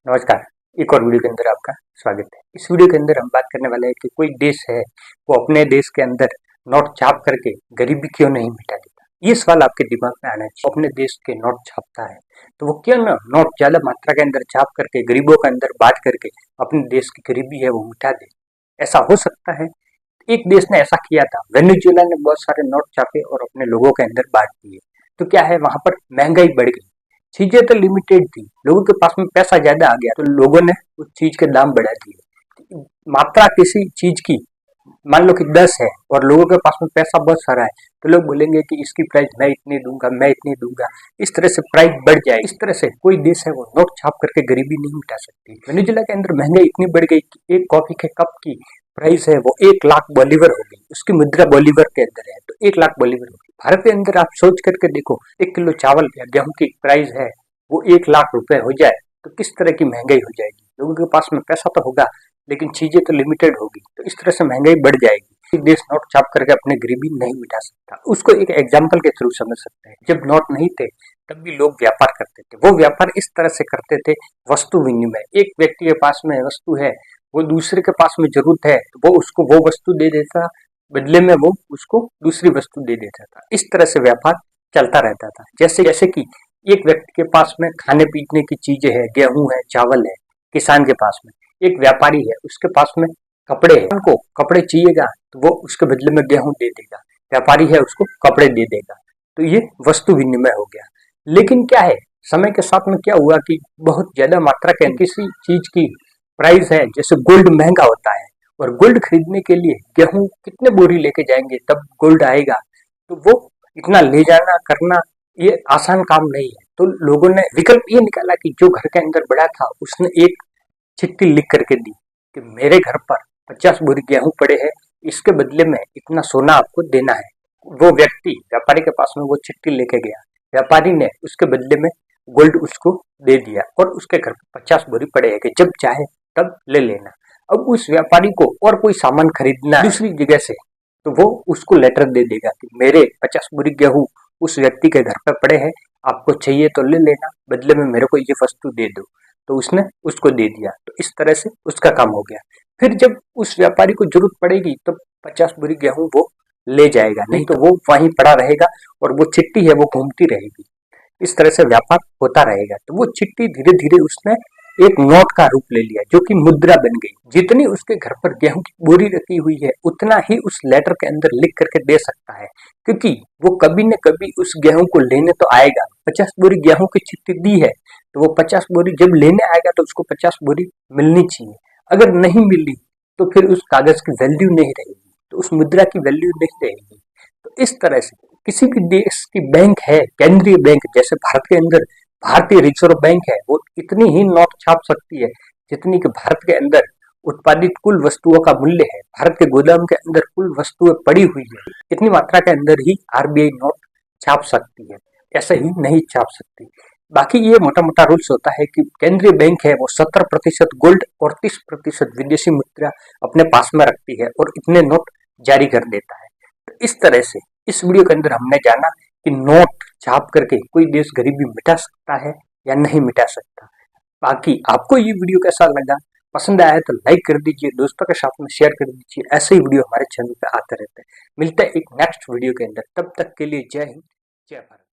नमस्कार। एक और वीडियो के अंदर आपका स्वागत है। इस वीडियो के अंदर हम बात करने वाले हैं कि कोई देश है वो अपने देश के अंदर नोट छाप करके गरीबी क्यों नहीं मिटा देता। ये सवाल आपके दिमाग में आना चाहिए। अपने देश के नोट छापता है तो वो क्यों ना नोट ज्यादा मात्रा के अंदर छाप करके गरीबों के अंदर बांट करके अपने देश की गरीबी है वो मिटा दे। ऐसा हो सकता है। एक देश ने ऐसा किया था, वेनेजुएला ने बहुत सारे नोट छापे और अपने लोगों के अंदर बांट दिए। तो क्या है, वहां पर महंगाई बढ़ गई। चीजें तो लिमिटेड थी, लोगों के पास में पैसा ज्यादा आ गया तो लोगों ने उस चीज के दाम बढ़ा दिए। मात्रा किसी चीज की मान लो कि 10 है और लोगों के पास में पैसा बहुत सारा है तो लोग बोलेंगे कि इसकी प्राइस मैं इतनी दूंगा, मैं इतनी दूंगा। इस तरह से प्राइस बढ़ जाए। इस तरह से कोई देश है वो नोट छाप करके गरीबी नहीं मिटा सकती। वेनेजुएला के अंदर महंगाई इतनी बढ़ गई कि एक कॉफी के कप की प्राइस है वो 1 लाख बोलीवर हो गई। उसकी मुद्रा बोलीवर के अंदर है तो 1 लाख बोलीवर हो गई। भारत के अंदर आप सोच करके देखो, 1 किलो चावल या गेहूं की प्राइस है वो 1 लाख रुपए हो जाए तो किस तरह की महंगाई हो जाएगी। लोगों के पास में पैसा तो होगा लेकिन चीजें तो लिमिटेड होगी, तो इस तरह से महंगाई बढ़ जाएगी। एक देश नोट छाप करके अपनी गरीबी नहीं मिटा सकता। उसको एक एग्जाम्पल के थ्रू समझ सकते हैं। जब नोट नहीं थे तब भी लोग व्यापार करते थे। वो व्यापार इस तरह से करते थे, वस्तु विनिमय। एक व्यक्ति के पास में वस्तु है, वो दूसरे के पास में जरूरत है तो वो उसको वो वस्तु दे देता, बदले में वो उसको दूसरी वस्तु दे देता था। इस तरह से व्यापार चलता रहता था। जैसे जैसे कि एक व्यक्ति के पास में खाने पीने की चीजें है, गेहूं है, चावल है, किसान के पास में एक व्यापारी है, उसके पास में कपड़े है, उनको कपड़े चाहिएगा तो वो उसके बदले में गेहूं दे देगा। व्यापारी है उसको कपड़े दे देगा। तो ये वस्तु विनिमय हो गया। लेकिन क्या है, समय के साथ में क्या हुआ कि बहुत ज्यादा मात्रा के किसी चीज की प्राइस है, जैसे गोल्ड महंगा होता है और गोल्ड खरीदने के लिए गेहूं कितने बोरी लेके जाएंगे तब गोल्ड आएगा। तो वो इतना ले जाना करना ये आसान काम नहीं है। तो लोगों ने विकल्प ये निकाला कि जो घर के अंदर बड़ा था उसने एक चिट्ठी लिख करके दी कि मेरे घर पर 50 बोरी गेहूं पड़े हैं, इसके बदले में इतना सोना आपको देना है। वो व्यक्ति व्यापारी के पास में वो चिट्ठी लेके गया। व्यापारी ने उसके बदले में गोल्ड उसको दे दिया और उसके घर पर 50 बोरी पड़े हैं कि जब चाहे तब ले लेना। अब उस व्यापारी को और कोई सामान खरीदना है दूसरी जगह से तो वो उसको लेटर दे देगा कि मेरे 50 बोरी गेहूं उस व्यक्ति के घर पे पड़े हैं, आपको चाहिए तो ले लेना, बदले में मेरे को ये वस्तु दे दो। तो उसने उसको दे दिया। तो इस तरह से उसका काम हो गया। फिर जब उस व्यापारी को जरूरत पड़ेगी तो 50 बोरी गेहूं वो ले जाएगा, नहीं तो वो वहीं पड़ा रहेगा और वो चिट्ठी है वो घूमती रहेगी। इस तरह से व्यापार होता रहेगा। तो वो चिट्ठी धीरे धीरे उसने एक नोट का रूप ले लिया जो कि मुद्रा बन गई। जितनी उसके घर पर गेहूं की बोरी रखी हुई है उतना ही उस लेटर के अंदर लिख करके दे सकता है, क्योंकि वो कभी न कभी उस गेहूं को लेने तो आएगा। 50 बोरी गेहूं की चिट्ठी दी है तो वो 50 बोरी जब लेने आएगा तो उसको 50 बोरी मिलनी चाहिए। अगर नहीं मिली तो फिर उस कागज की वैल्यू नहीं रहेगी, तो उस मुद्रा की वैल्यू नहीं रहेगी। तो इस तरह से किसी भी देश की बैंक है, केंद्रीय बैंक, जैसे भारत के अंदर भारतीय रिजर्व बैंक है, वो इतनी ही नोट छाप सकती है जितनी कि भारत के अंदर उत्पादित कुल वस्तुओं का मूल्य है। भारत के गोदाम के अंदर कुल वस्तुएं पड़ी हुई है, इतनी मात्रा के अंदर ही आरबीआई नोट छाप सकती है, ऐसे ही नहीं छाप सकती। बाकी ये मोटा मोटा रूल्स होता है कि केंद्रीय बैंक है वो 70% गोल्ड और 30% विदेशी मुद्रा अपने पास में रखती है और इतने नोट जारी कर देता है। तो इस तरह से इस वीडियो के अंदर हमने जाना कि नोट छाप करके कोई देश गरीबी मिटा सकता है या नहीं मिटा सकता। बाकी आपको ये वीडियो कैसा लगा, पसंद आया तो लाइक कर दीजिए, दोस्तों के साथ में शेयर कर दीजिए। ऐसे ही वीडियो हमारे चैनल पे आते रहते हैं। मिलते हैं एक नेक्स्ट वीडियो के अंदर, तब तक के लिए जय हिंद, जय भारत।